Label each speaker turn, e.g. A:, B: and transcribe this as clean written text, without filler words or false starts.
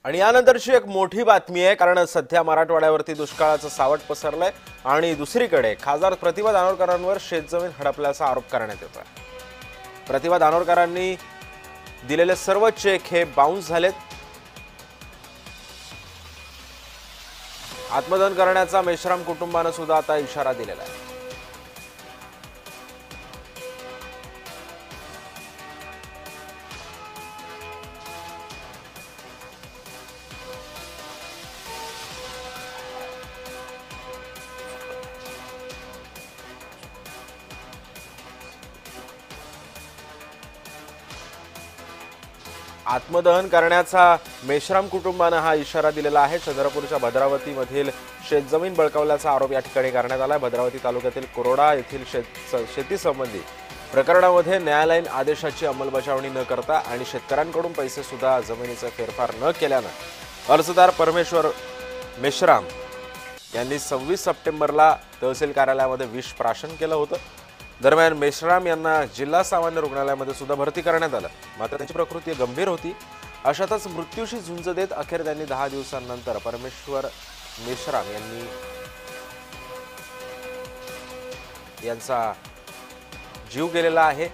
A: आणि यानंतरची एक मोठी बातमी आहे, कारण सध्या मराठवाड्यावरती दुष्काळाचं सावट पसरलंय आणि दुसरीकडे खासदार प्रतिभा दानोरकरांवर शेतजमीन हडपल्याचा आरोप करण्यात येतोय। प्रतिभा दानोरकरांनी दिलेले सर्व चेक हे बाउन्स झालेत। आत्मदहन करण्याचा मेश्राम कुटुंबाने सुद्धा आता इशारा दिलेला आहे। आत्मदहन करण्याचा मेश्राम कुटुंबाने हा इशारा दिलेला आहे। चंद्रपूरच्या भद्रावतीमधील शेतजमीन बळकावल्याचा आरोप या ठिकाणी करण्यात आला आहे। भद्रावती तालुक्यातील कोरोडा येथील शेती संबंधी प्रकरणामध्ये न्यायालयीन आदेशाची अंमलबजावणी न करता आणि शेतकऱ्यांकडून पैसे सुद्धा जमिनीचा फेरफार न केल्याने अर्जदार परमेश्वर मेश्राम यांनी 26 सप्टेंबरला तहसील कार्यालयामध्ये विष प्राशन केलं होतं। दरम्यान मेश्राम यांना जिल्हा सामान्य रुग्णालयामध्ये सुद्धा भरती करण्यात आलं, मात्र त्यांची प्रकृती गंभीर होती। अशातच मृत्यूशी झुंज देत अखेर त्यांनी 10 दिवसांनंतर परमेश्वर मेश्राम यांचा जीव गेलेला आहे।